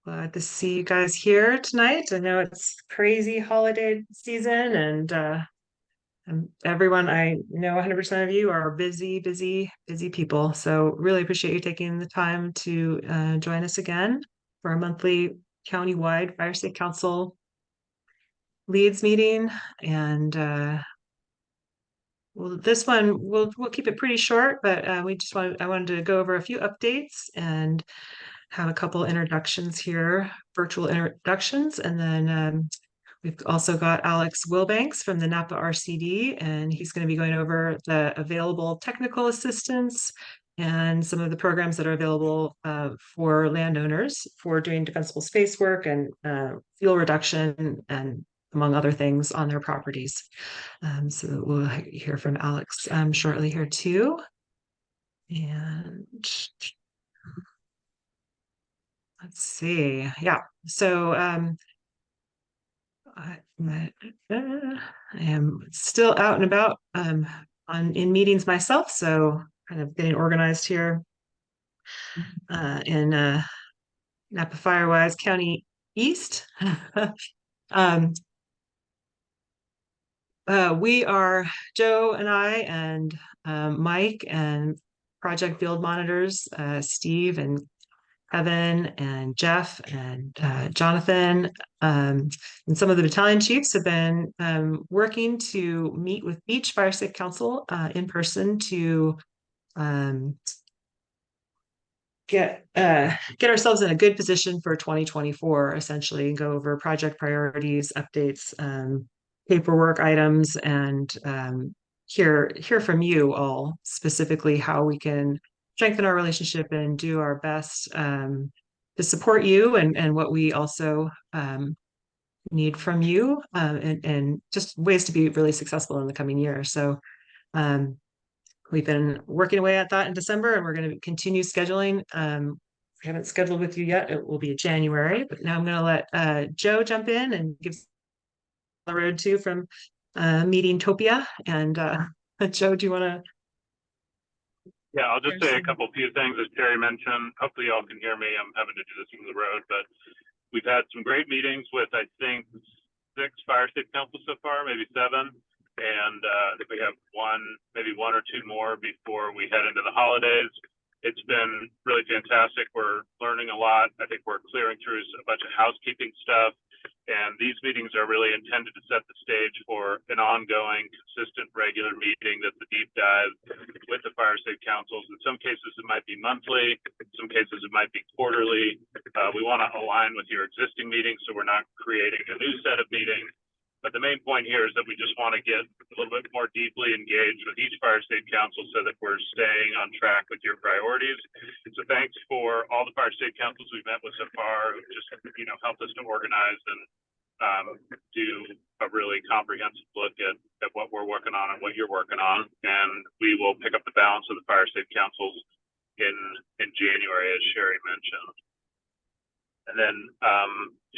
Glad to see you guys here tonight. I know it's crazy holiday season and everyone, I know 100% of you are busy, busy, busy people. So really appreciate you taking the time to join us again for our monthly county-wide Fire State Council leads meeting. And well, this one we'll keep it pretty short, but I wanted to go over a few updates and have a couple introductions here, virtual introductions, and then we've also got Alex Wilbanks from the Napa RCD, and he's going to be going over the available technical assistance and some of the programs that are available for landowners for doing defensible space work and fuel reduction and among other things on their properties. So we'll hear from Alex shortly here too. And let's see. Yeah. So I am still out and about in meetings myself, so kind of getting organized here in Napa Firewise County East. We are Joe and I and Mike and project field monitors, Steve and Evan and Jeff and Jonathan, and some of the battalion chiefs have been working to meet with each Fire Safe Council in person to get ourselves in a good position for 2024, essentially, and go over project priorities, updates, paperwork items, and hear from you all specifically how we can strengthen our relationship and do our best to support you and what we also need from you and just ways to be really successful in the coming year. So we've been working away at that in December, and we're going to continue scheduling. We haven't scheduled with you yet. It will be January, but now I'm going to let Joe jump in and give the road to from Meeting Topia. And Joe, do you want to? Yeah, I'll just say a few things. As Terry mentioned, hopefully y'all can hear me. I'm having to do this from the road, but we've had some great meetings with, I think, 6 Fire State Councils so far, maybe 7. And I think we have maybe one or two more before we head into the holidays. It's been really fantastic. We're learning a lot. I think we're clearing through a bunch of housekeeping stuff. And these meetings are really intended to set the stage for an ongoing, consistent, regular meeting that's a deep dive with the Fire State Councils. In some cases, it might be monthly. In some cases, it might be quarterly. We want to align with your existing meetings, so we're not creating a new set of meetings. But the main point here is that we just want to get a little bit more deeply engaged with each Fire State Council so that we're staying on track with your priorities. So thanks for all the Fire State Councils we've met with so far who just, helped us to organize and do a really comprehensive look at what we're working on and what you're working on. And we will pick up the balance of the Fire State Councils in January, as Sherry mentioned. And then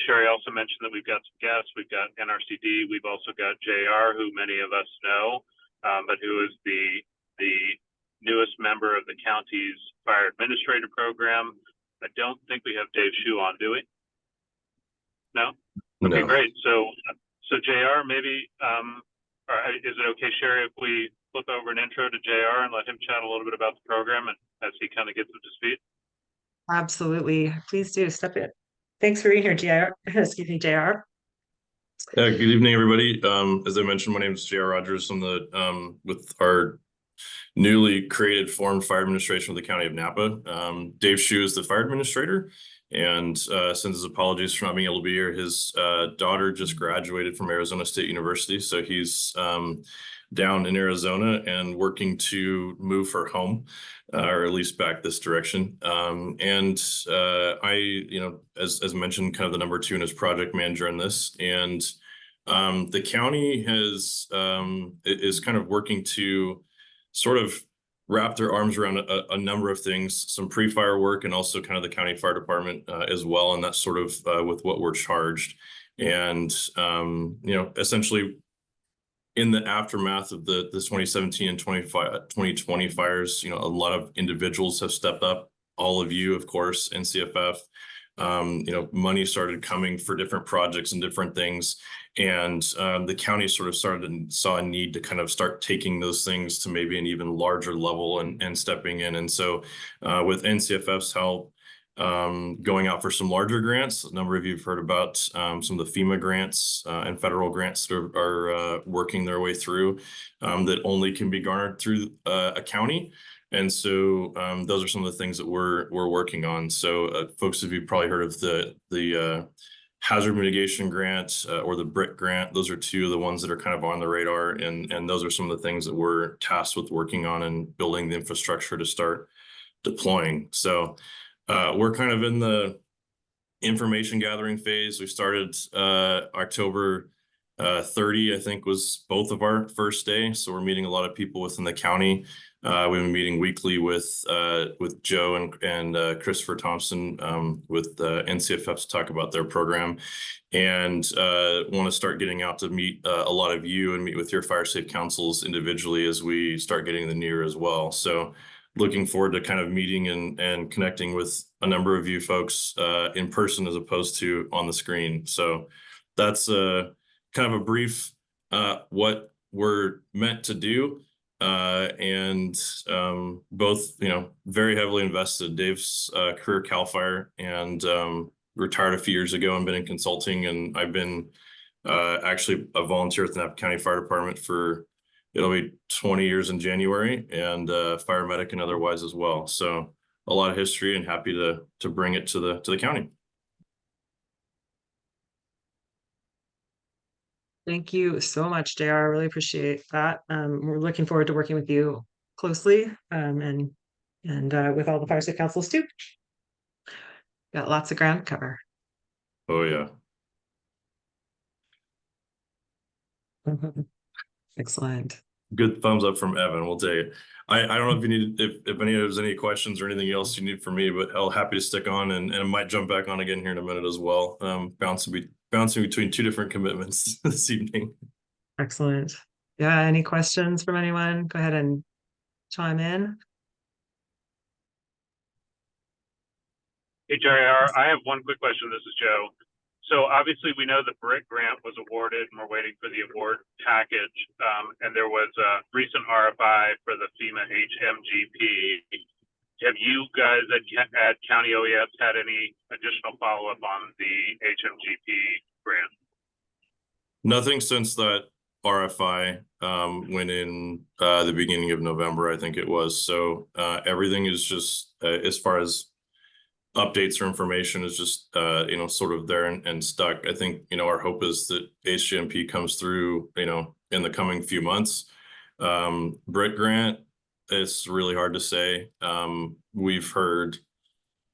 Sherry also mentioned that we've got some guests. We've got NRCD. We've also got JR, who many of us know, but who is the newest member of the county's fire administrator program. I don't think we have Dave Shue on, do we? No? Okay, no. Great. So JR, maybe, is it okay, Sherry, if we flip over an intro to JR and let him chat a little bit about the program and as he kind of gets up to speed? Absolutely. Please do step in. Thanks for being here, JR. Excuse me, JR. Good evening, everybody. As I mentioned, my name is JR Rogers. I'm with our newly created formed fire administration of the County of Napa. Dave Shue is the fire administrator, and sends his apologies for not being able to be here. His daughter just graduated from Arizona State University, so he's down in Arizona and working to move her home, or at least back this direction. And I, as mentioned, kind of the number 2 in his project manager in this. And the county is kind of working to sort of wrap their arms around a number of things, some pre-fire work, and also kind of the county fire department as well. And that's sort of with what we're charged. And, essentially, in the aftermath of the 2017 and 2020 fires, a lot of individuals have stepped up, all of you, of course, NCFF, money started coming for different projects and different things. And the county sort of saw a need to kind of start taking those things to maybe an even larger level and stepping in. And so with NCFF's help, going out for some larger grants, a number of you have heard about some of the FEMA grants and federal grants that are working their way through that only can be garnered through a county. And so those are some of the things that we're working on. So folks, have you probably heard of the hazard mitigation grant or the BRIC grant? Those are two of the ones that are kind of on the radar, and those are some of the things that we're tasked with working on and building the infrastructure to start deploying. So we're kind of in the information gathering phase. We started October 30, I think, was both of our first day. So we're meeting a lot of people within the county. We've been meeting weekly with Joe and Christopher Thompson with NCFF to talk about their program, and want to start getting out to meet a lot of you and meet with your fire safe councils individually as we start getting the near as well. So looking forward to kind of meeting and connecting with a number of you folks in person as opposed to on the screen. So that's kind of a brief what we're meant to do. And both, very heavily invested. Dave's career CAL FIRE and retired a few years ago and been in consulting. And I've been actually a volunteer at the Napa County Fire Department for, it'll be 20 years in January, and fire medic and otherwise as well. So a lot of history, and happy to bring it to the county. Thank you so much, JR. I really appreciate that. We're looking forward to working with you closely and with all the fire safe councils too. Got lots of ground to cover. Oh yeah. Excellent. Good thumbs up from Evan. We'll take it. I don't know if you need if any there's any questions or anything else you need from me, but I'll happy to stick on and I might jump back on again here in a minute as well. Bouncing between two different commitments this evening. Excellent. Yeah, any questions from anyone? Go ahead and chime in. Hey, JR, I have one quick question. This is Joe. So obviously we know the BRIC grant was awarded and we're waiting for the award package. And there was a recent RFI for the FEMA HMGP. Have you guys at County OES had any additional follow-up on the HMGP grant? Nothing since that RFI went in the beginning of November, I think it was. So everything is just as far as updates or information is just sort of there and stuck. I think our hope is that HGMP comes through in the coming few months. BRIC grant, it's really hard to say. We've heard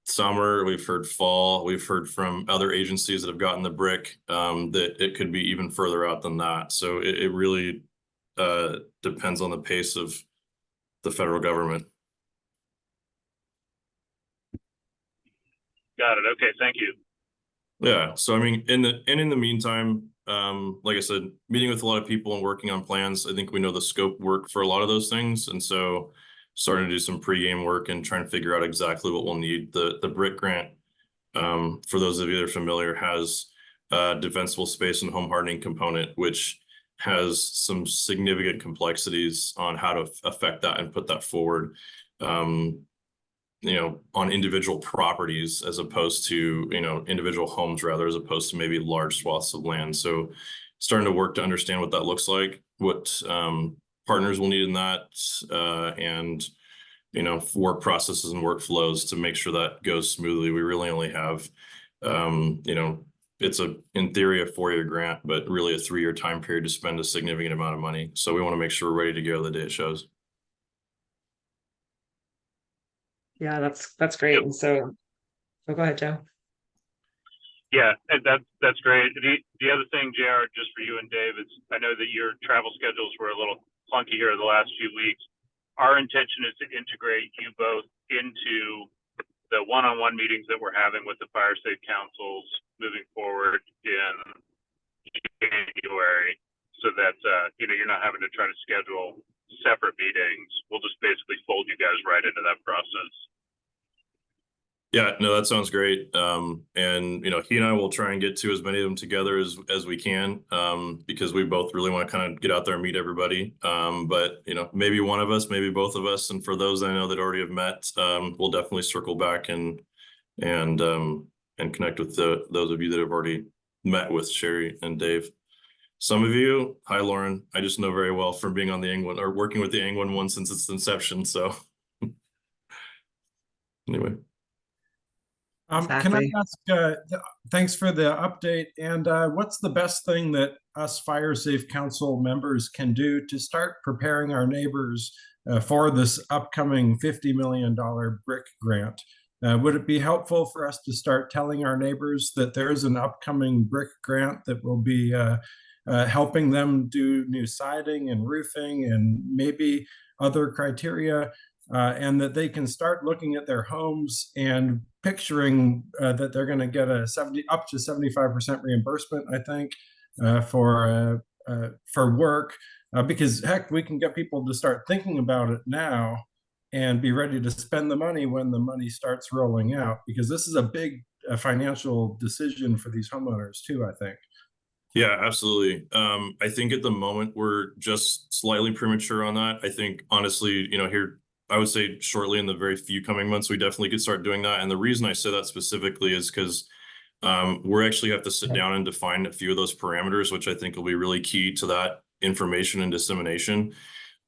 summer, we've heard fall, we've heard from other agencies that have gotten the BRIC that it could be even further out than that. So it really depends on the pace of the federal government. Got it. Okay, thank you. Yeah, so I mean, in the meantime, like I said, meeting with a lot of people and working on plans. I think we know the scope work for a lot of those things, and so starting to do some pre-game work and trying to figure out exactly what we'll need. The BRIC grant, for those of you that are familiar, has a defensible space and home hardening component, which has some significant complexities on how to affect that and put that forward. On individual properties as opposed to, individual homes rather, as opposed to maybe large swaths of land. So starting to work to understand what that looks like, what partners will need in that, and, work processes and workflows to make sure that goes smoothly. We really only have, it's in theory, a 4-year grant, but really a 3-year time period to spend a significant amount of money. So we want to make sure we're ready to go the day it shows. Yeah, that's great. And so, go ahead, Joe. Yeah, and that's great. The other thing, JR, just for you and Dave, is I know that your travel schedules were a little clunky here the last few weeks. Our intention is to integrate you both into the one-on-one meetings that we're having with the fire safe councils moving forward in January, so that you're not having to try to schedule separate meetings. We'll just basically fold you guys right into that process. Yeah, no, that sounds great. And he and I will try and get to as many of them together as we can, because we both really want to kind of get out there and meet everybody. But maybe one of us, maybe both of us, and for those I know that already have met, we'll definitely circle back and connect with those of you that have already met with Sherry and Dave. Some of you, hi Lauren, I just know very well from being on the Angwin or working with the Angwin one since its inception. So anyway. Can I Exactly. ask, thanks for the update, and what's the best thing that us Fire Safe Council members can do to start preparing our neighbors for this upcoming $50 million BRIC grant? Would it be helpful for us to start telling our neighbors that there's an upcoming BRIC grant that will be helping them do new siding and roofing and maybe other criteria, and that they can start looking at their homes and picturing that they're going to get up to 75% reimbursement, I think, for work, because heck, we can get people to start thinking about it now and be ready to spend the money when the money starts rolling out, because this is a big financial decision for these homeowners too, I think. Yeah, absolutely. I think at the moment we're just slightly premature on that. I think honestly, here I would say shortly in the very few coming months, we definitely could start doing that. And the reason I say that specifically is because we actually have to sit down and define a few of those parameters, which I think will be really key to that information and dissemination.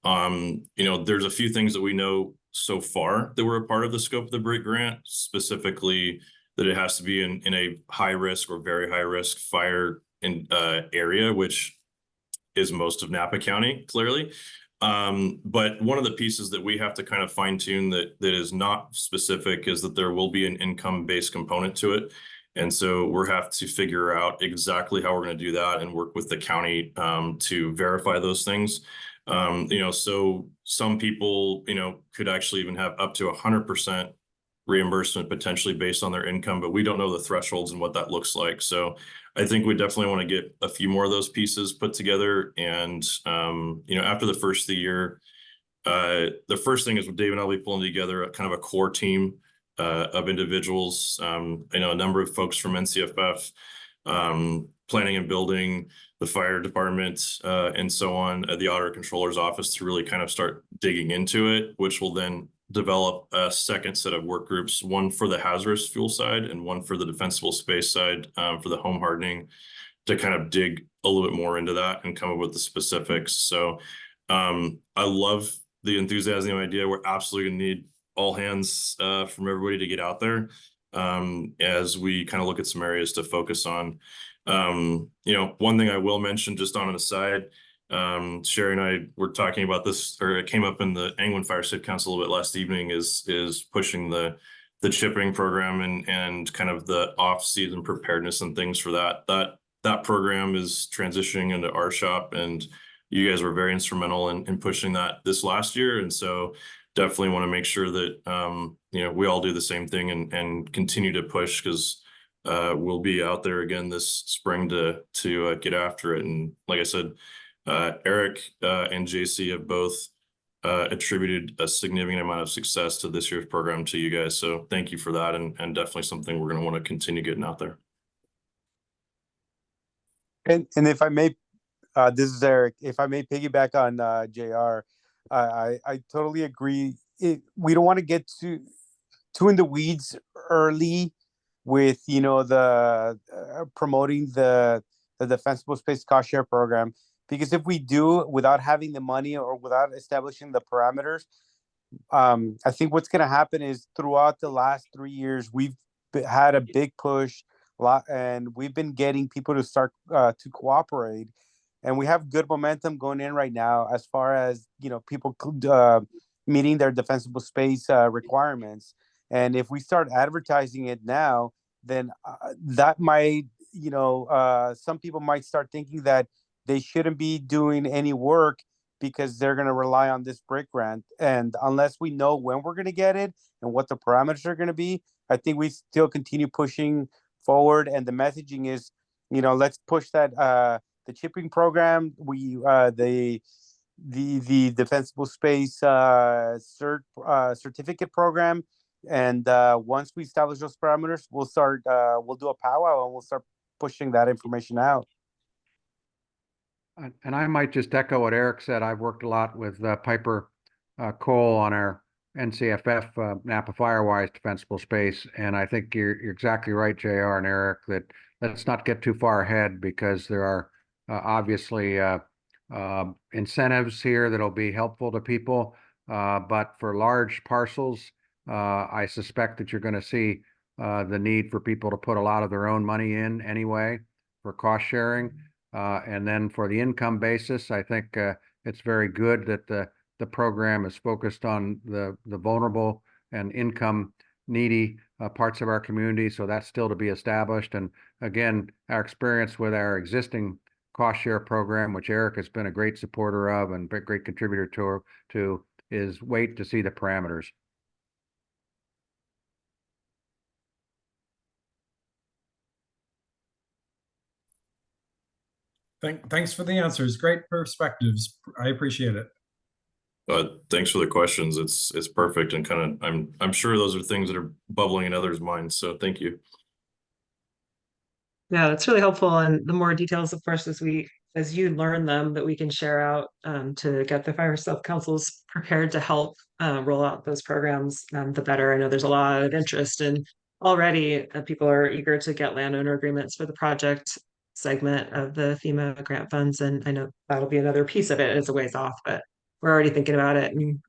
There's a few things that we know so far that were a part of the scope of the BRIC grant, specifically that it has to be in a high risk or very high risk fire area, which is most of Napa County, clearly. But one of the pieces that we have to kind of fine tune that is not specific is that there will be an income-based component to it. And so we'll have to figure out exactly how we're going to do that and work with the county to verify those things. So some people, could actually even have up to 100% reimbursement potentially based on their income, but we don't know the thresholds and what that looks like. So I think we definitely want to get a few more of those pieces put together. And, after the first of the year, the first thing is Dave and I'll be pulling together a kind of a core team of individuals. A number of folks from NCFF, planning and building, the fire department, and so on, the auditor controller's office to really kind of start digging into it, which will then develop a second set of work groups, one for the hazardous fuel side and one for the defensible space side, for the home hardening, to kind of dig a little bit more into that and come up with the specifics. So I love the enthusiasm and idea. We're absolutely gonna need all hands from everybody to get out there as we kind of look at some areas to focus on. One thing I will mention just on an aside, Sherry and I were talking about this, or it came up in the Angwin Fire Safe Council a little bit last evening, is pushing the chipping program and kind of the off-season preparedness and things for that program is transitioning into our shop, and you guys were very instrumental in pushing that this last year. And so definitely want to make sure that we all do the same thing and continue to push, because we'll be out there again this spring to get after it. And like I said, Eric and JC have both attributed a significant amount of success to this year's program to you guys. So thank you for that, and definitely something we're going to want to continue getting out there. And if I may, this is Eric. If I may piggyback on JR, I totally agree. We don't want to get too in the weeds early with the promoting the defensible space cost share program, because if we do without having the money or without establishing the parameters, I think what's going to happen is throughout the last 3 years we've had a big push, and we've been getting people to start to cooperate, and we have good momentum going in right now as far as people meeting their defensible space requirements. And if we start advertising it now, then that might, some people might start thinking that they shouldn't be doing any work because they're going to rely on this BRIC grant. And unless we know when we're going to get it and what the parameters are going to be, I think we still continue pushing forward. And the messaging is, let's push that the chipping program, the defensible space certificate program And once we establish those parameters, we'll start. We'll do a powwow and we'll start pushing that information out. And I might just echo what Eric said. I've worked a lot with Piper Cole on our NCFF Napa Firewise defensible space, and I think you're exactly right, JR and Eric, that let's not get too far ahead, because there are obviously incentives here that'll be helpful to people, but for large parcels, I suspect that you're going to see the need for people to put a lot of their own money in anyway for cost sharing. And then for the income basis, I think it's very good that the program is focused on the vulnerable and income needy parts of our community. So that's still to be established. And again, our experience with our existing cost share program, which Eric has been a great supporter of and a great contributor to, is wait to see the parameters. Thanks for the answers. Great perspectives. I appreciate it. Thanks for the questions. It's perfect, and kind of I'm sure those are things that are bubbling in others' minds. So thank you. Yeah, that's really helpful. And the more details, of course, as you learn them, that we can share out to get the fire sub councils prepared to help roll out those programs, the better. I know there's a lot of interest, and already people are eager to get landowner agreements for the project segment of the FEMA grant funds. And I know that'll be another piece of it. It's a ways off, but we're already thinking about it and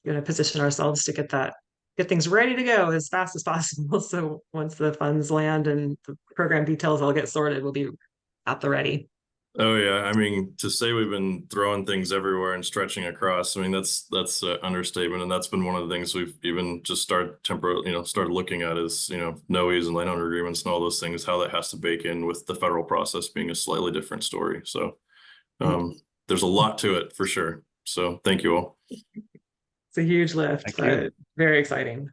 going to position ourselves to get things ready to go as fast as possible. So once the funds land and the program details all get sorted, we'll be at the ready. Oh yeah, I mean, to say we've been throwing things everywhere and stretching across, I mean that's an understatement, and that's been one of the things we've even just started looking at is NOEs and landowner agreements and all those things, how that has to bake in with the federal process being a slightly different story. So there's a lot to it for sure. So thank you all. It's a huge lift, but very exciting.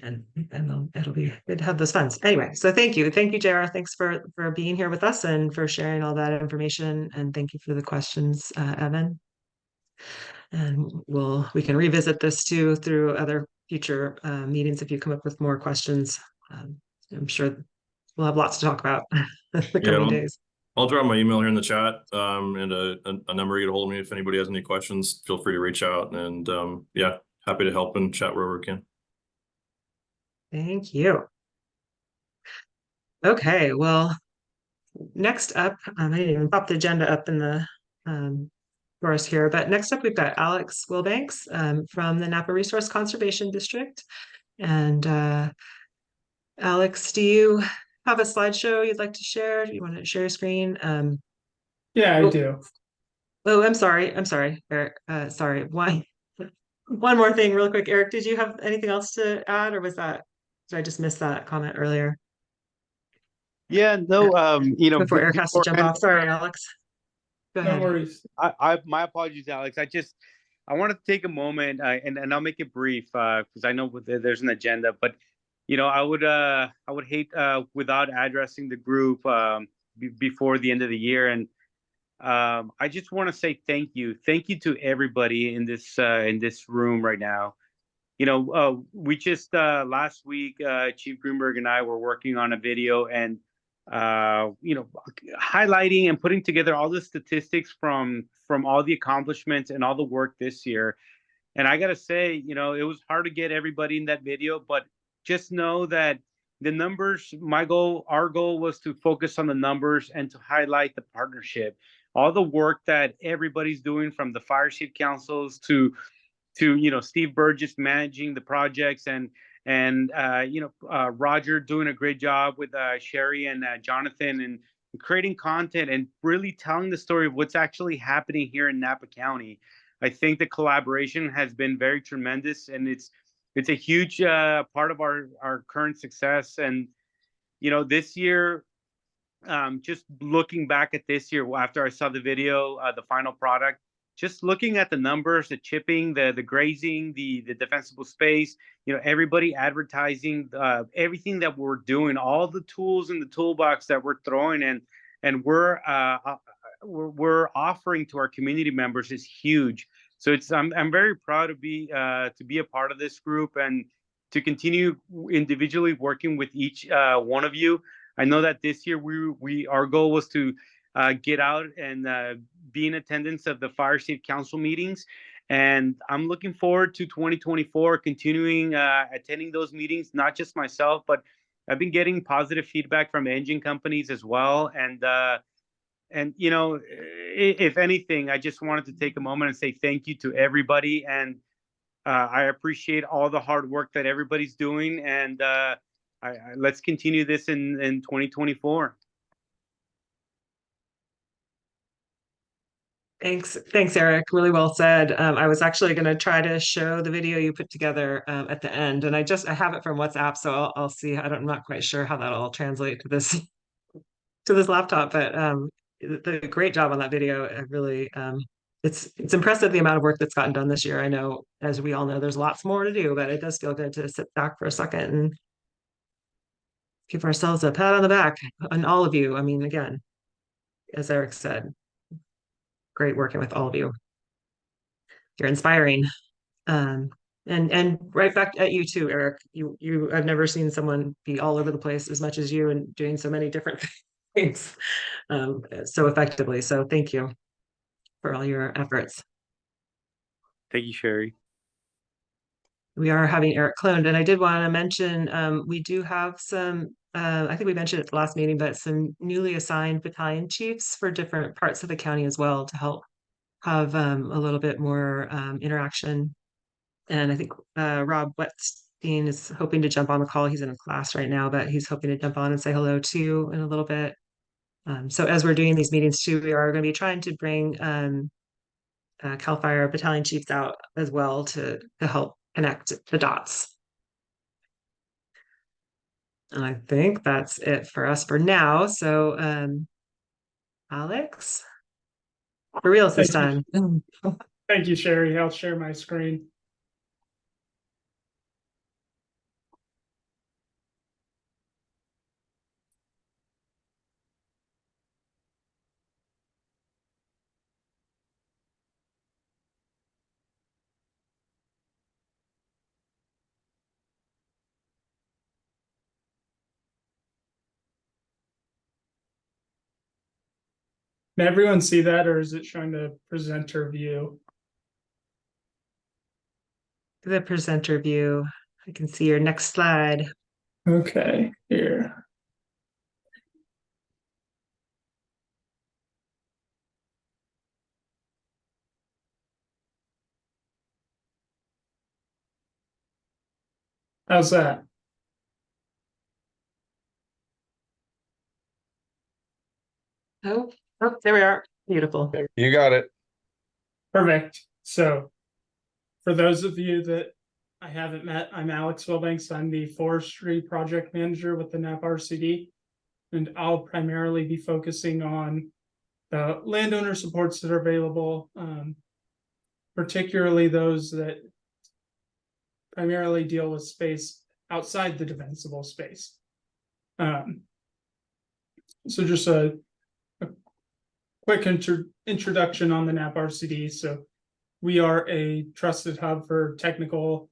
And it'll be good to have those funds. Anyway, so thank you, JR. Thanks for being here with us and for sharing all that information. And thank you for the questions, Evan. And we can revisit this too through other future meetings if you come up with more questions. I'm sure we'll have lots to talk about the coming days. I'll drop my email here in the chat and a number to get a hold of me. If anybody has any questions, feel free to reach out. And yeah, happy to help and chat wherever we can. Thank you. Okay, well, next up, I didn't even pop the agenda up in the for us here, but next up we've got Alex Wilbanks from the Napa Resource Conservation District. And Alex, do you have a slideshow you'd like to share? Do you want to share your screen? Yeah, I do. Oh, I'm sorry, Eric. Sorry, one more thing real quick. Eric, did you have anything else to add, or did I just miss that comment earlier? Yeah, no, before Eric has to jump off. Sorry, Alex. Go ahead. No worries. My apologies, Alex. I want to take a moment and I'll make it brief because I know there's an agenda, but I would hate without addressing the group before the end of the year. And I just want to say thank you to everybody in this room right now. We just last week, Chief Greenberg and I were working on a video and highlighting and putting together all the statistics from all the accomplishments and all the work this year. And I gotta say, it was hard to get everybody in that video, but just know that the numbers, our goal was to focus on the numbers and to highlight the partnership, all the work that everybody's doing, from the fire chief councils to Steve Burgess managing the projects and Roger doing a great job with Sherry and Jonathan and creating content and really telling the story of what's actually happening here in Napa County. I think the collaboration has been very tremendous, and it's a huge part of our current success. And this year, just looking back at this year after I saw the video, the final product, just looking at the numbers, the chipping, the grazing, the defensible space, everybody advertising, everything that we're doing, all the tools in the toolbox that we're throwing in and we're offering to our community members is huge. So I'm very proud to be a part of this group and to continue individually working with each one of you. I know that this year our goal was to get out and be in attendance of the Fire Safe Council meetings. And I'm looking forward to 2024, continuing attending those meetings, not just myself, but I've been getting positive feedback from engine companies as well. And you know, if anything, I just wanted to take a moment and say thank you to everybody. And I appreciate all the hard work that everybody's doing. And let's continue this in 2024. Thanks, Eric. Really well said. I was actually going to try to show the video you put together at the end, and I have it from WhatsApp, so I'll see. I'm not quite sure how that'll translate to this laptop, but the great job on that video. I really, it's impressive the amount of work that's gotten done this year. I know, as we all know, there's lots more to do, but it does feel good to sit back for a second and give ourselves a pat on the back, and all of you. I mean, again, as Eric said, great working with all of you. You're inspiring. And right back at you too, Eric. I've never seen someone be all over the place as much as you and doing so many different things so effectively. So thank you for all your efforts. Thank you, Sherry. We are having Eric cloned, and I did want to mention we do have some. I think we mentioned it at the last meeting, but some newly assigned battalion chiefs for different parts of the county as well to help have a little bit more interaction. And I think Rob Wetstein is hoping to jump on the call. He's in a class right now, but he's hoping to jump on and say hello too in a little bit. So as we're doing these meetings too, we are going to be trying to bring CAL FIRE battalion chiefs out as well to help connect the dots. And I think that's it for us for now. So Alex, for real this time. Thank you, Sherry. I'll share my screen. Can everyone see that, or is it showing the presenter view? The presenter view. I can see your next slide. Okay, here. How's that? Oh, there we are. Beautiful. You got it. Perfect. So for those of you that I haven't met, I'm Alex Wilbanks. I'm the forestry project manager with the Napa RCD, and I'll primarily be focusing on the landowner supports that are available, particularly those that primarily deal with space outside the defensible space. So just a quick introduction on the Napa RCD. So we are a trusted hub for technical,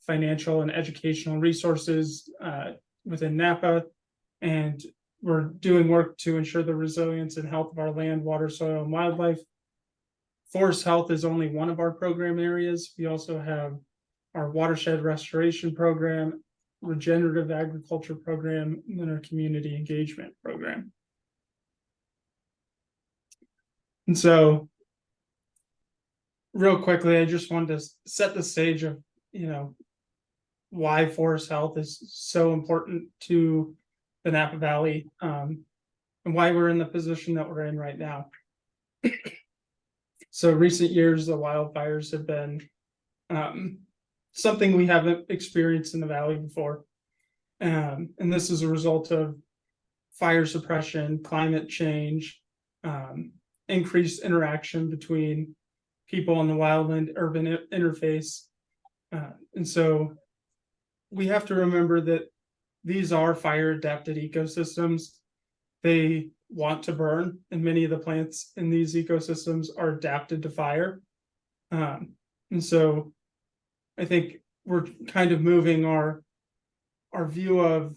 financial, and educational resources within Napa, and we're doing work to ensure the resilience and health of our land, water, soil, and wildlife. Forest health is only one of our program areas. We also have our watershed restoration program, regenerative agriculture program, and then our community engagement program. And so real quickly, I just wanted to set the stage of, why forest health is so important to the Napa Valley, and why we're in the position that we're in right now. So recent years, the wildfires have been something we haven't experienced in the Valley before. And this is a result of fire suppression, climate change, increased interaction between people in the wildland urban interface. And so we have to remember that these are fire adapted ecosystems. They want to burn, and many of the plants in these ecosystems are adapted to fire. And so I think we're kind of moving our view of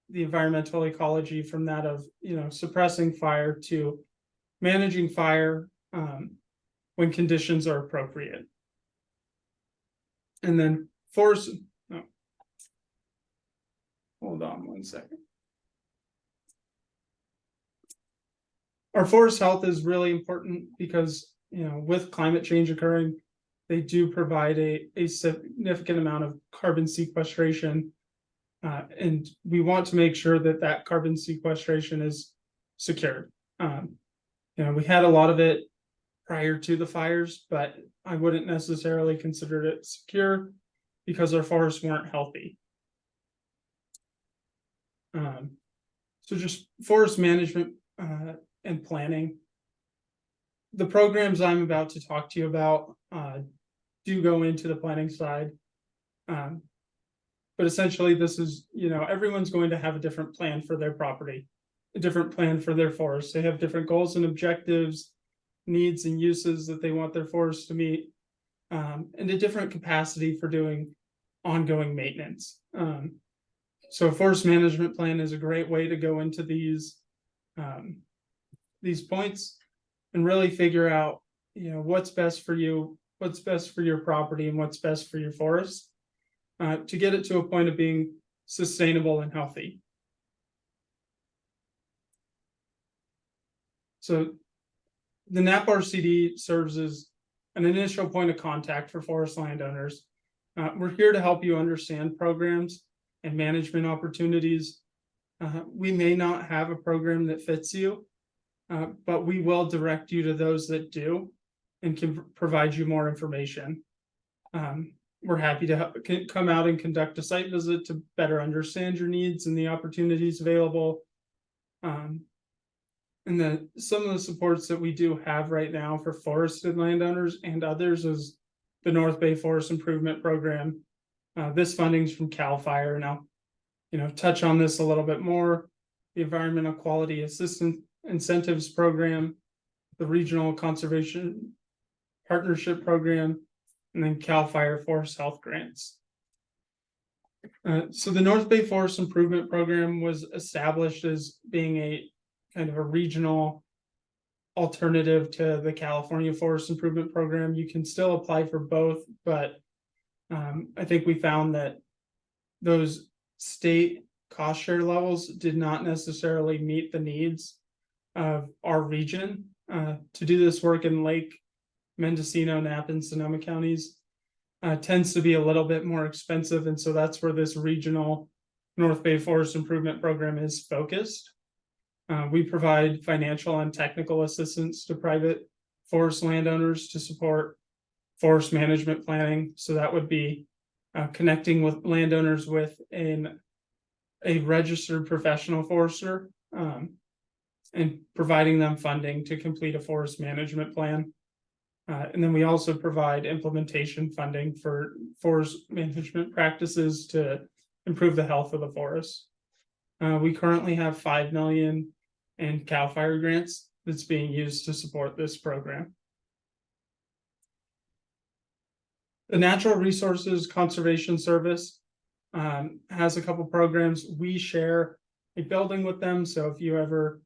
the environmental ecology from that of, suppressing fire to managing fire when conditions are appropriate. And then forest, no, hold on one second. Our forest health is really important because, with climate change occurring, they do provide a significant amount of carbon sequestration. And we want to make sure that that carbon sequestration is secured. We had a lot of it prior to the fires, but I wouldn't necessarily consider it secure because our forests weren't healthy. So just forest management and planning. The programs I'm about to talk to you about do go into the planning side. But essentially this is, everyone's going to have a different plan for their property, a different plan for their forest. They have different goals and objectives, needs and uses that they want their forest to meet, and a different capacity for doing ongoing maintenance. So a forest management plan is a great way to go into these points and really figure out, what's best for you, what's best for your property, and what's best for your forest, to get it to a point of being sustainable and healthy. So the Napa RCD serves as an initial point of contact for forest landowners. We're here to help you understand programs and management opportunities. We may not have a program that fits you, but we will direct you to those that do and can provide you more information. We're happy to come out and conduct a site visit to better understand your needs and the opportunities available. And then some of the supports that we do have right now for forested landowners and others is the North Bay Forest Improvement Program. This funding's from CAL FIRE. Now, touch on this a little bit more. The Environmental Quality Assistance Incentives Program, the Regional Conservation Partnership Program, and then CAL FIRE Forest Health Grants. So the North Bay Forest Improvement Program was established as being a kind of a regional alternative to the California Forest Improvement Program. You can still apply for both, but I think we found that those state cost share levels did not necessarily meet the needs of our region. To do this work in Lake, Mendocino, Napa, and Sonoma counties tends to be a little bit more expensive, and so that's where this regional North Bay Forest Improvement Program is focused. We provide financial and technical assistance to private forest landowners to support forest management planning. So that would be connecting with landowners with a registered professional forester and providing them funding to complete a forest management plan. And then we also provide implementation funding for forest management practices to improve the health of the forest. We currently have $5 million in CAL FIRE grants that's being used to support this program. The Natural Resources Conservation Service has a couple programs. We share a building with them, so if you ever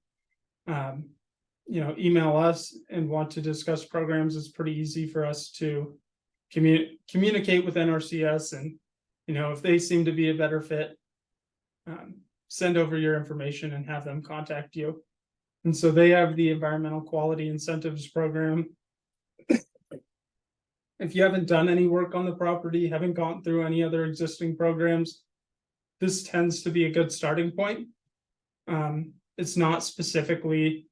email us and want to discuss programs, it's pretty easy for us to communicate with NRCS, and if they seem to be a better fit, send over your information and have them contact you. And so they have the Environmental Quality Incentives Program. If you haven't done any work on the property, haven't gone through any other existing programs, this tends to be a good starting point. It's not specifically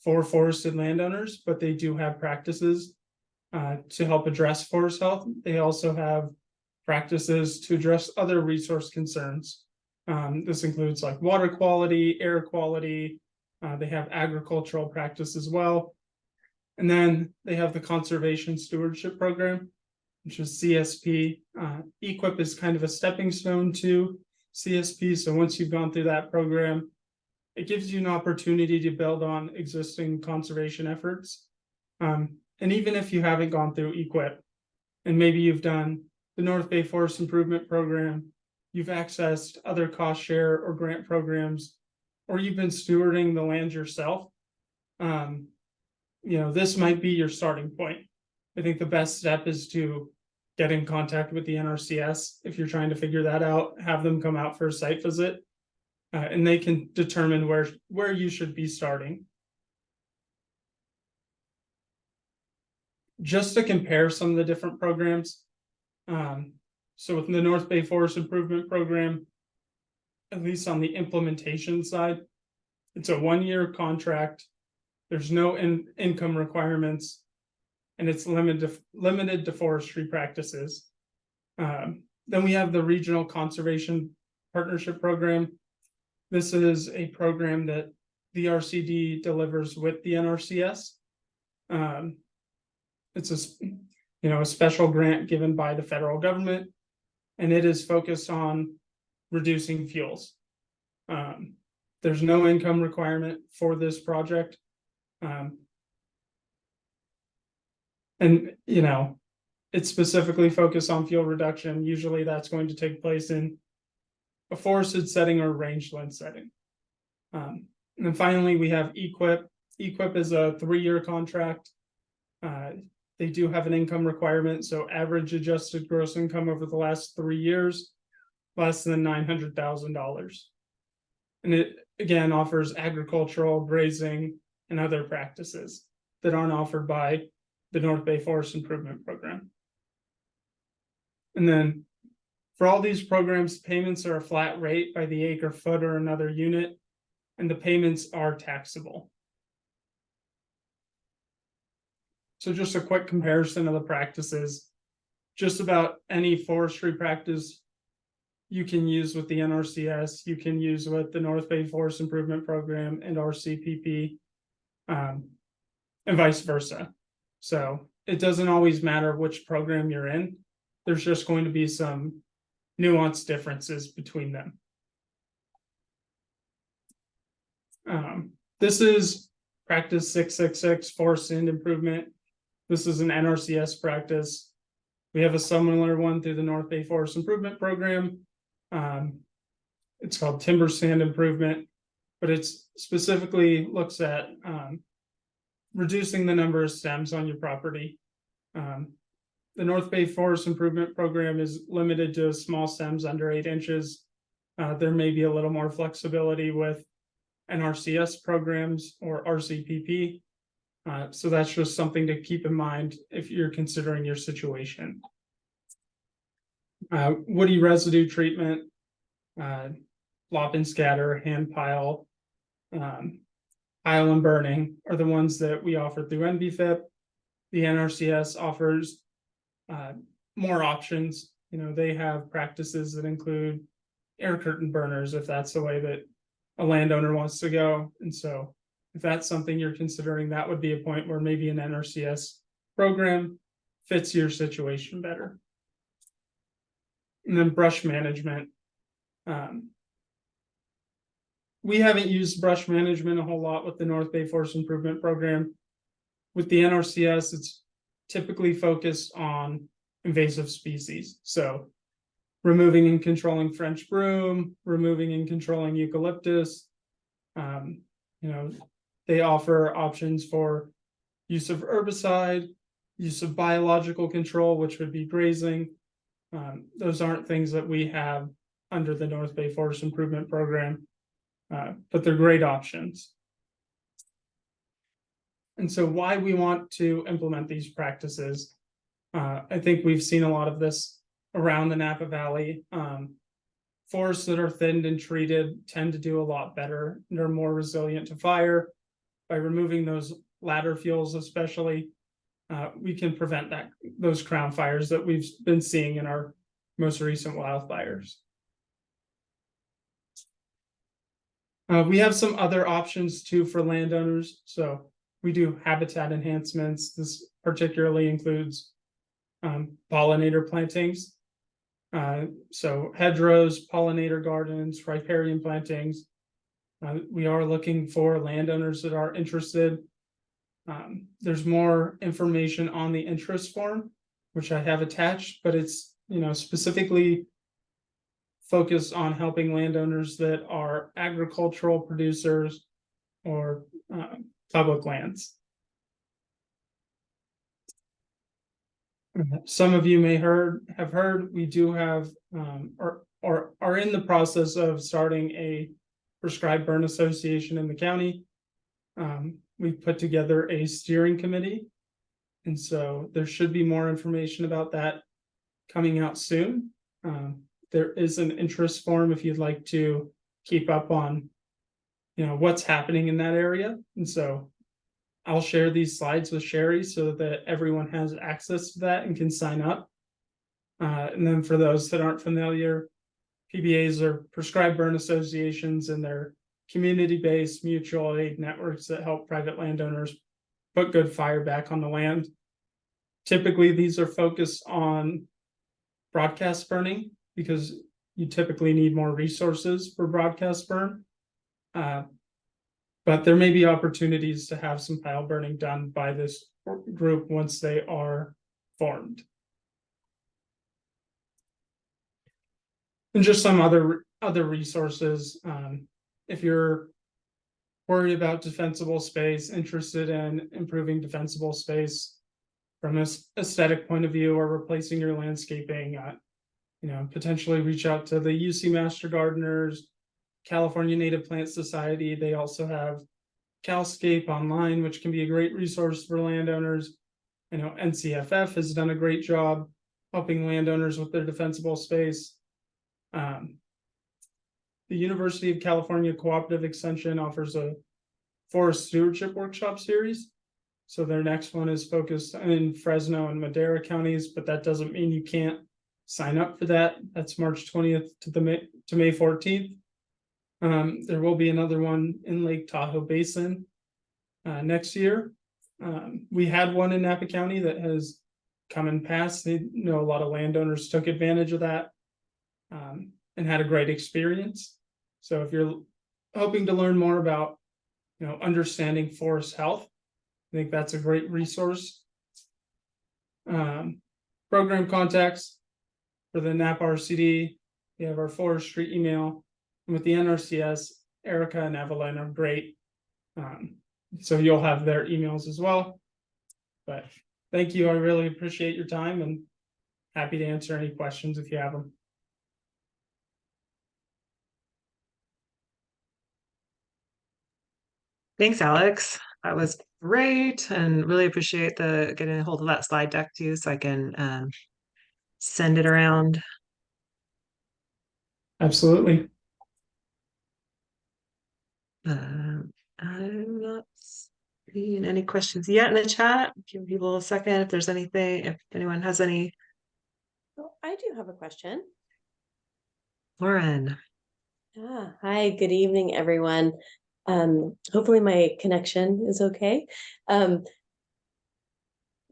for forested landowners, but they do have practices to help address forest health. They also have practices to address other resource concerns. This includes like water quality, air quality. They have agricultural practice as well. And then they have the Conservation Stewardship Program, which is CSP. EQIP is kind of a stepping stone to CSP. So once you've gone through that program, it gives you an opportunity to build on existing conservation efforts. And even if you haven't gone through EQIP, and maybe you've done the North Bay Forest Improvement Program, you've accessed other cost share or grant programs, or you've been stewarding the land yourself, this might be your starting point. I think the best step is to get in contact with the NRCS if you're trying to figure that out, have them come out for a site visit, and they can determine where you should be starting. Just to compare some of the different programs, so with the North Bay Forest Improvement Program, at least on the implementation side, it's a 1-year contract. There's no income requirements, and it's limited to forestry practices. Then we have the Regional Conservation Partnership Program. This is a program that the RCD delivers with the NRCS. It's a special grant given by the federal government, and it is focused on reducing fuels. There's no income requirement for this project. It's specifically focused on fuel reduction. Usually that's going to take place in a forested setting or rangeland setting. And then finally, we have EQIP. EQIP is a 3-year contract. They do have an income requirement, so average adjusted gross income over the last 3 years, less than $900,000. And it, again, offers agricultural, grazing, and other practices that aren't offered by the North Bay Forest Improvement Program. And then for all these programs, payments are a flat rate by the acre foot or another unit, and the payments are taxable. So just a quick comparison of the practices. Just about any forestry practice you can use with the NRCS, you can use with the North Bay Forest Improvement Program and RCPP, and vice versa. So it doesn't always matter which program you're in. There's just going to be some nuanced differences between them. This is practice 666, forest and improvement. This is an NRCS practice. We have a similar one through the North Bay Forest Improvement Program. It's called timber stand improvement, but it's specifically looks at reducing the number of stems on your property. The North Bay Forest Improvement Program is limited to small stems under 8 inches. There may be a little more flexibility with NRCS programs or RCPP. So that's just something to keep in mind if you're considering your situation. Woody residue treatment, lop and scatter, hand pile, pile and burning are the ones that we offer through NBFIP. The NRCS offers more options. They have practices that include air curtain burners if that's the way that a landowner wants to go. And so if that's something you're considering, that would be a point where maybe an NRCS program fits your situation better. And then brush management. We haven't used brush management a whole lot with the North Bay Forest Improvement Program. With the NRCS, it's typically focused on invasive species. So removing and controlling French broom, removing and controlling eucalyptus. They offer options for use of herbicide, use of biological control, which would be grazing. Those aren't things that we have under the North Bay Forest Improvement Program, but they're great options. And so why we want to implement these practices, I think we've seen a lot of this around the Napa Valley. Forests that are thinned and treated tend to do a lot better. They're more resilient to fire. By removing those ladder fuels especially, we can prevent those crown fires that we've been seeing in our most recent wildfires. We have some other options too for landowners. So we do habitat enhancements. This particularly includes pollinator plantings. So hedgerows, pollinator gardens, riparian plantings. We are looking for landowners that are interested. There's more information on the interest form, which I have attached, but it's specifically focused on helping landowners that are agricultural producers or public lands. Some of you may have heard we do have or are in the process of starting a prescribed burn association in the county. We've put together a steering committee, and so there should be more information about that coming out soon. There is an interest form if you'd like to keep up on what's happening in that area, and so I'll share these slides with Sherry so that everyone has access to that and can sign up. And then for those that aren't familiar, PBAs are prescribed burn associations, and they're community-based mutual aid networks that help private landowners put good fire back on the land. Typically, these are focused on broadcast burning because you typically need more resources for broadcast burn. But there may be opportunities to have some pile burning done by this group once they are formed. And just some other resources. If you're worried about defensible space, interested in improving defensible space from an aesthetic point of view, or replacing your landscaping, potentially reach out to the UC Master Gardeners, California Native Plant Society. They also have CalScape online, which can be a great resource for landowners. NCFF has done a great job helping landowners with their defensible space. The University of California Cooperative Extension offers a forest stewardship workshop series. So their next one is focused in Fresno and Madera counties, but that doesn't mean you can't sign up for that. That's March 20th to May 14th. There will be another one in Lake Tahoe Basin next year. We had one in Napa County that has come and passed. A lot of landowners took advantage of that and had a great experience. So if you're hoping to learn more about, understanding forest health, I think that's a great resource. Program contacts for the Napa RCD. We have our forestry email. And with the NRCS, Erica and Evelyn are great. So you'll have their emails as well. But thank you. I really appreciate your time and happy to answer any questions if you have them. Thanks, Alex. That was great, and really appreciate the getting a hold of that slide deck too, so I can send it around. Absolutely. I'm not seeing any questions yet in the chat. Give people a second if there's anything, if anyone has any. Oh, I do have a question. Lauren. Hi, good evening, everyone. Hopefully my connection is okay.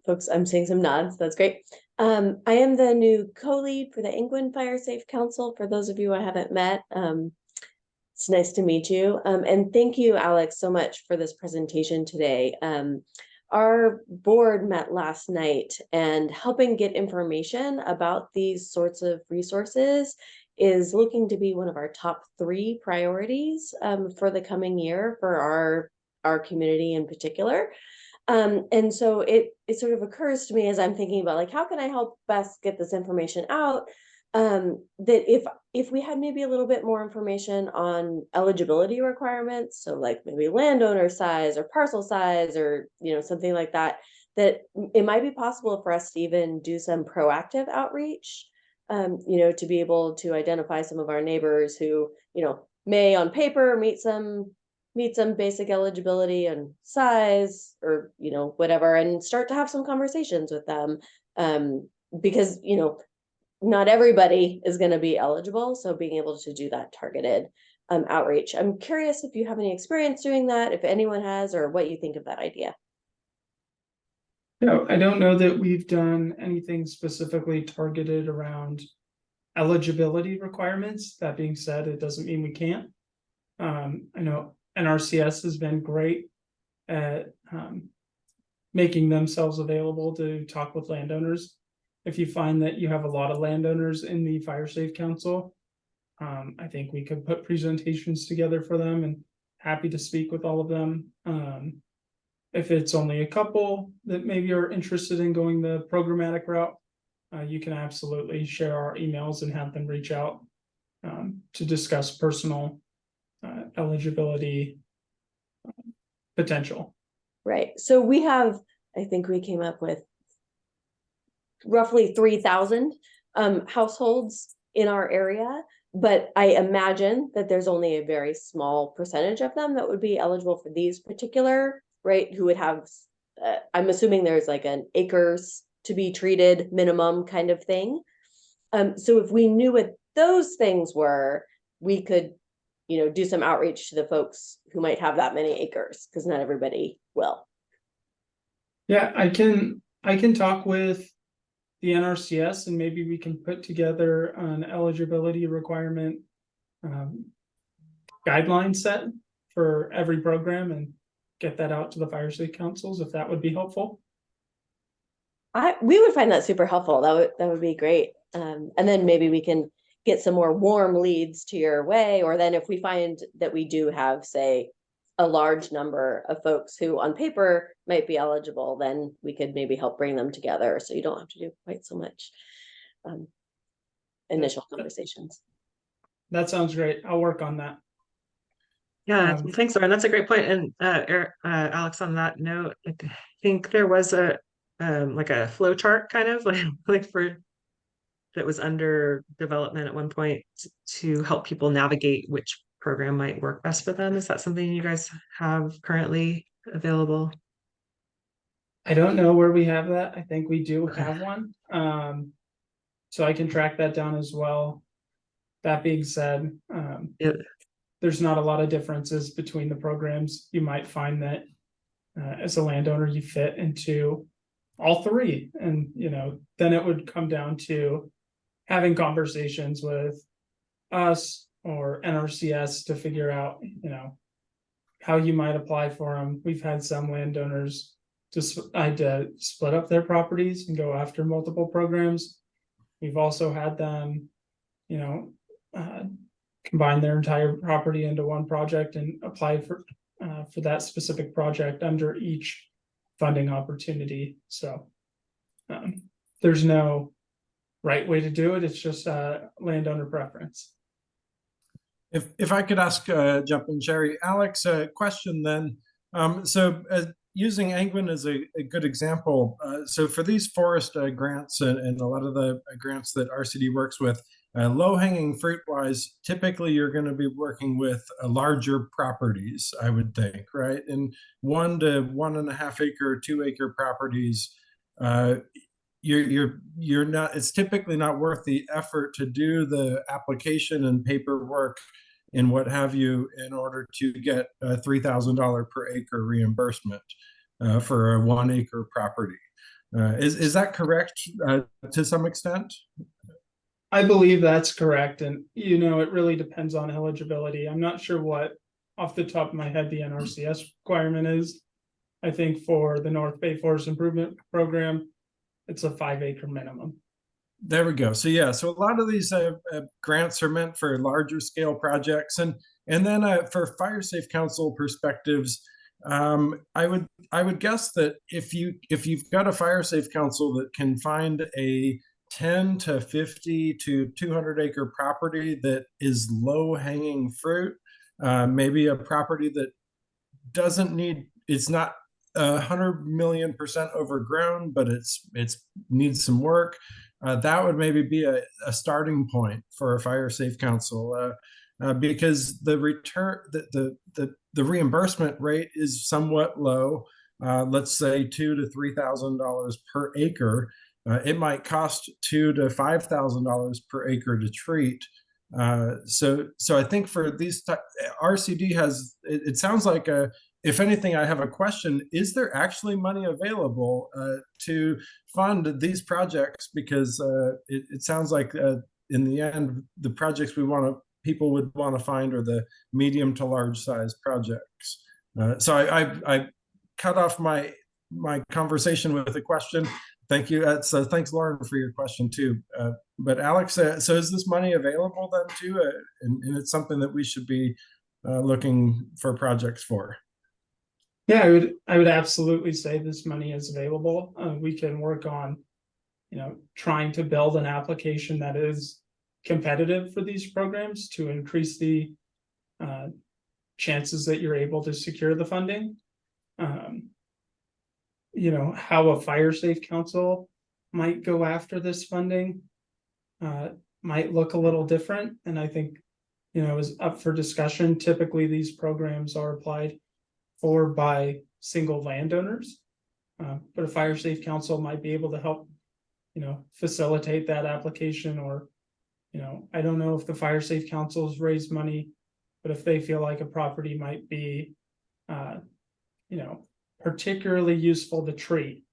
Folks, I'm seeing some nods. That's great. I am the new co-lead for the England Fire Safe Council. For those of you I haven't met, it's nice to meet you. And thank you, Alex, so much for this presentation today. Our board met last night, and helping get information about these sorts of resources is looking to be one of our top 3 priorities for the coming year for our community in particular. And so it sort of occurs to me as I'm thinking about, like, how can I help best get this information out? That if we had maybe a little bit more information on eligibility requirements, so like maybe landowner size or parcel size or something like that, that it might be possible for us to even do some proactive outreach, to be able to identify some of our neighbors who may on paper meet some basic eligibility and size or whatever, and start to have some conversations with them, because not everybody is going to be eligible. So being able to do that targeted outreach. I'm curious if you have any experience doing that, if anyone has, or what you think of that idea. No, I don't know that we've done anything specifically targeted around eligibility requirements. That being said, it doesn't mean we can't. I know NRCS has been great at making themselves available to talk with landowners if you find that you have a lot of landowners in the Fire Safe Council, I think we could put presentations together for them, and happy to speak with all of them. If it's only a couple that maybe are interested in going the programmatic route, you can absolutely share our emails and have them reach out to discuss personal eligibility potential. Right. So we have, I think we came up with roughly 3,000 households in our area, but I imagine that there's only a very small percentage of them that would be eligible for these particular, right? Who would have, I'm assuming there's like an acres to be treated minimum kind of thing. So if we knew what those things were, we could, do some outreach to the folks who might have that many acres, because not everybody will. Yeah, I can talk with the NRCS, and maybe we can put together an eligibility requirement guideline set for every program and get that out to the fire safe councils, if that would be helpful. We would find that super helpful. That would be great. And then maybe we can get some more warm leads to your way, or then if we find that we do have, say, a large number of folks who on paper might be eligible, then we could maybe help bring them together, so you don't have to do quite so much initial conversations. That sounds great. I'll work on that. Yeah, thanks, Lauren. That's a great point. And Alex, on that note, I think there was a like a flow chart kind of like for that was under development at one point to help people navigate which program might work best for them. Is that something you guys have currently available? I don't know where we have that. I think we do have one. So I can track that down as well. That being said, there's not a lot of differences between the programs. You might find that as a landowner, you fit into all three, and then it would come down to having conversations with us or NRCS to figure out, how you might apply for them. We've had some landowners decide to split up their properties and go after multiple programs. We've also had them, combine their entire property into one project and apply for that specific project under each funding opportunity. So there's no right way to do it. It's just landowner preference. If I could ask, jump in, Sherry, Alex, a question then. So using Angwin as a good example, so for these forest grants and a lot of the grants that RCD works with, low-hanging fruit-wise, typically you're going to be working with larger properties, I would think, right? And 1 to 1.5 acre, 2 acre properties, you're not. It's typically not worth the effort to do the application and paperwork and what have you in order to get a $3,000 per acre reimbursement for a 1 acre property. Is that correct to some extent? I believe that's correct. And, it really depends on eligibility. I'm not sure what, off the top of my head, the NRCS requirement is. I think for the North Bay Forest Improvement Program, it's a 5 acre minimum. There we go. So yeah, so a lot of these grants are meant for larger scale projects, and then for Fire Safe Council perspectives, I would guess that if you've got a Fire Safe Council that can find a 10 to 50 to 200 acre property that is low hanging fruit, maybe a property that doesn't need, it's not 100 million% overgrown, but it's needs some work. That would maybe be a starting point for a Fire Safe Council, because the return, the reimbursement rate is somewhat low. Let's say $2,000 to $3,000 per acre. It might cost $2,000 to $5,000 per acre to treat. So I think for these, RCD has. It sounds like if anything, I have a question. Is there actually money available to fund these projects? Because it sounds like in the end, the projects people would want to find are the medium to large size projects. So I cut off my conversation with a question. Thank you. So thanks, Lauren, for your question too. But Alex, so is this money available then too? And it's something that we should be looking for projects for. Yeah, I would absolutely say this money is available. We can work on, trying to build an application that is competitive for these programs to increase the chances that you're able to secure the funding. How a fire safe council might go after this funding might look a little different. And I think, is up for discussion. Typically, these programs are applied for by single landowners. But a fire safe council might be able to help, facilitate that application, or, I don't know if the fire safe councils raise money, but if they feel like a property might be, particularly useful to treat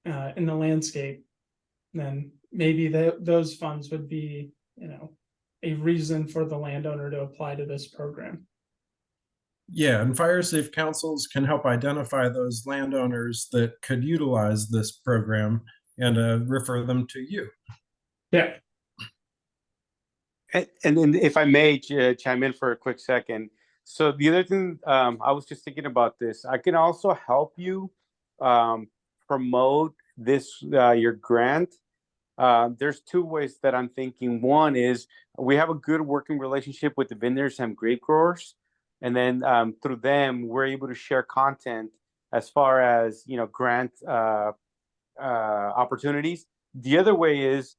in the landscape, then maybe those funds would be, a reason for the landowner to apply to this program. Yeah, and fire safe councils can help identify those landowners that could utilize this program and refer them to you. Yeah. And then if I may chime in for a quick second. So the other thing, I was just thinking about this. I can also help you promote this, your grant. There's two ways that I'm thinking. One is we have a good working relationship with the vendors and grape growers. And then through them, we're able to share content as far as, grant opportunities. The other way is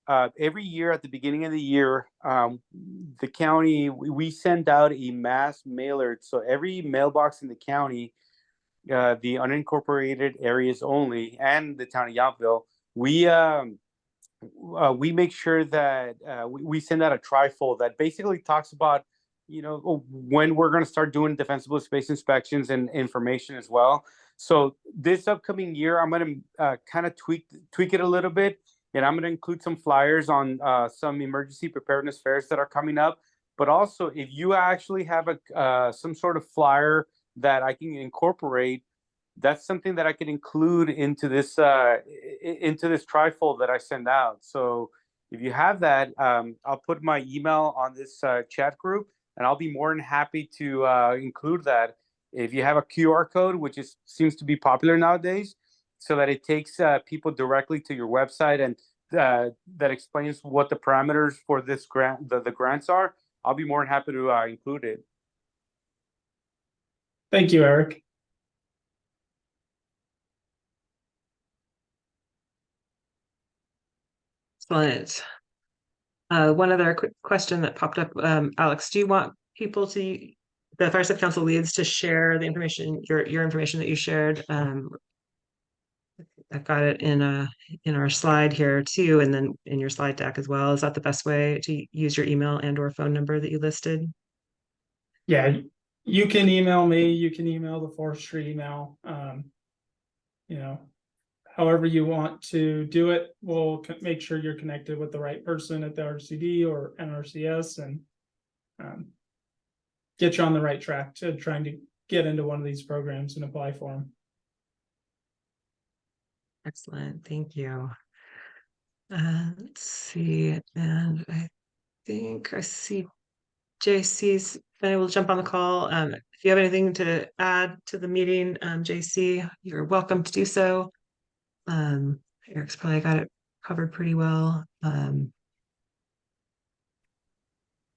every year at the beginning of the year, the county, we send out a mass mailer. So every mailbox in the county, the unincorporated areas only, and the town of Yountville, we make sure that we send out a trifold that basically talks about, when we're going to start doing defensible space inspections and information as well. So this upcoming year, I'm going to kind of tweak it a little bit. And I'm going to include some flyers on some emergency preparedness fairs that are coming up. But also, if you actually have some sort of flyer that I can incorporate, that's something that I can include into this trifold that I send out. So if you have that, I'll put my email on this chat group, and I'll be more than happy to include that. If you have a QR code, which seems to be popular nowadays, so that it takes people directly to your website and that explains what the parameters for this grant, the grants are, I'll be more than happy to include it. Thank you, Eric. Excellent. One other quick question that popped up. Alex, do you want people the Fire Safe Council leads to share the information, your information that you shared? I've got it in our slide here too, and then in your slide deck as well. Is that the best way to use your email and or phone number that you listed? Yeah, you can email me, you can email the forestry email. However you want to do it, we'll make sure you're connected with the right person at the RCD or NRCS and get you on the right track to trying to get into one of these programs and apply for them. Excellent, thank you. Let's see, and I think I see JC's been able to jump on the call. If you have anything to add to the meeting, JC, you're welcome to do so. Eric's probably got it covered pretty well.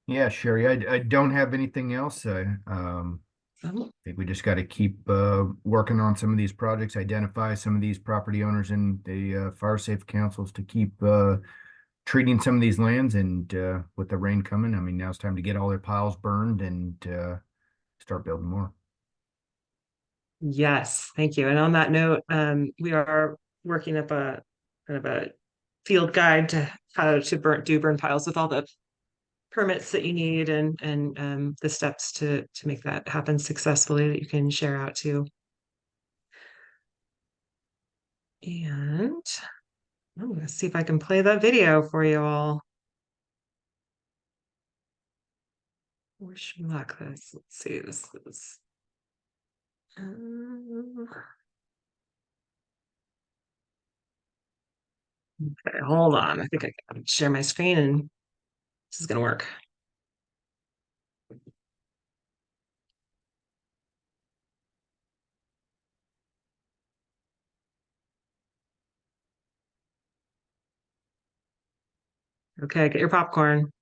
Yeah, Sherry, I don't have anything else. I think we just got to keep working on some of these projects, identify some of these property owners and the fire safe councils to keep treating some of these lands. And with the rain coming, I mean, now it's time to get all their piles burned and start building more. Yes, thank you. And on that note, we are working up a kind of a field guide to how to burn piles with all the permits that you need and the steps to make that happen successfully that you can share out to. And I'm going to see if I can play that video for you all. Wish me luck. Let's see. This is. Okay, hold on. I think I can share my screen and this is gonna work. Okay, get your popcorn.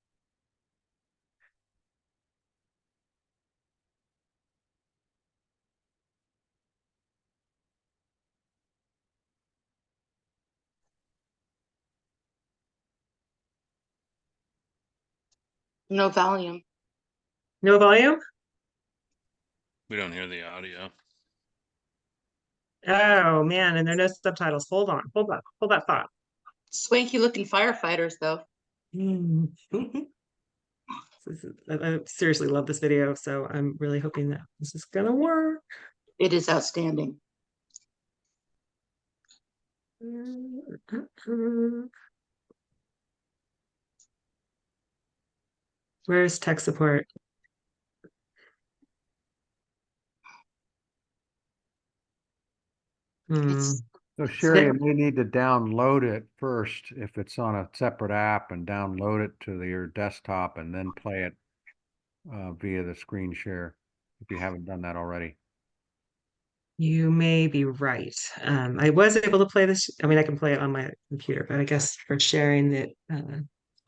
No volume. No volume? We don't hear the audio. Oh man, and there are no subtitles. Hold on, hold that thought. Swanky looking firefighters though. I seriously love this video, so I'm really hoping that this is gonna work. It is outstanding. Where's tech support? It's So Sherry, you may need to download it first if it's on a separate app and download it to your desktop and then play it via the screen share if you haven't done that already. You may be right. I was able to play this. I mean, I can play it on my computer, but I guess for sharing the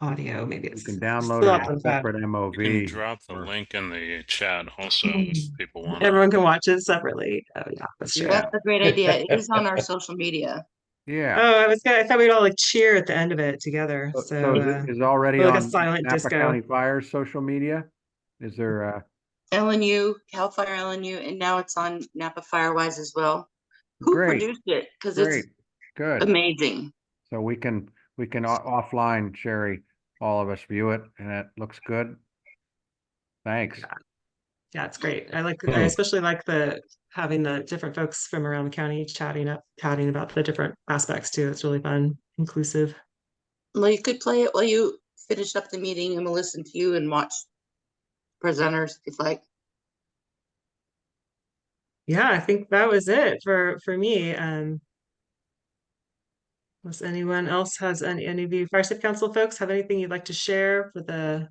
audio, maybe You it's can download still it up as on a tab. separate You MOV. can drop the or- link in the chat also if people want to. Everyone can watch it separately. Oh yeah, that's true. Yeah, That's a great idea. It is on our social media. yeah. Oh, I thought we'd all like cheer at the end of it together. So So is it already like a on silent Napa disco. County Fire's social media? Is there LNU, Cal Fire LNU, and now it's on Napa Firewise as well. Who Great. produced it? Because Great, it's good. amazing. So we can offline, Sherry, all of us view it and it looks good. Thanks. Yeah, it's great. I especially like having the different folks from around the county chatting about the different aspects too. It's really fun, inclusive. Well, you could play it while you finish up the meeting and we'll listen to you and watch presenters if you'd like. Yeah, I think that was it for me. Unless anyone else has any of you Fire Safe Council folks have anything you'd like to share for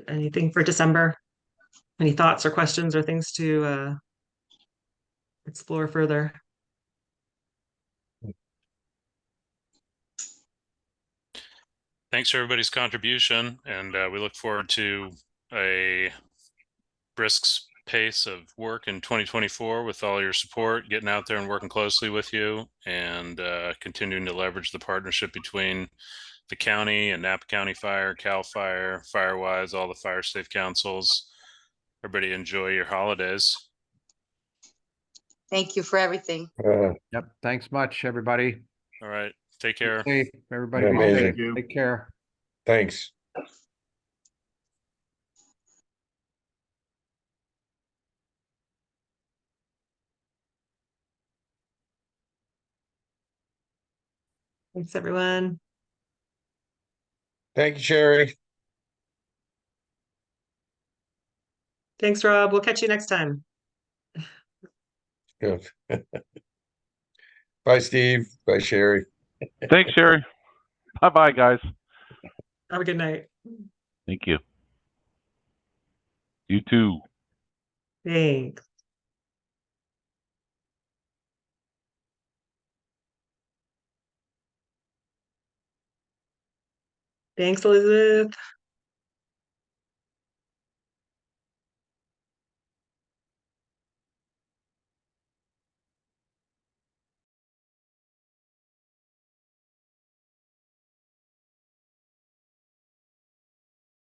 anything for December? Any thoughts or questions or things to explore further? Thanks for everybody's contribution, and we look forward to a brisk pace of work in 2024 with all your support, getting out there and working closely with you, and continuing to leverage the partnership between the county and Napa County Fire, Cal Fire, Firewise, all the fire safe councils. Everybody enjoy your holidays. Thank you for everything. Yep. Thanks much, everybody. All right. Take care. Be safe. Everybody be Amazing. safe. Take care. Thanks. Thanks, everyone. Thank you, Sherry. Thanks, Rob. We'll catch you next time. Good. Bye, Steve. Bye, Sherry. Thanks, Sherry. Bye-bye, guys. Have a good night. Thank you. You too. Thanks. Thanks, Elizabeth.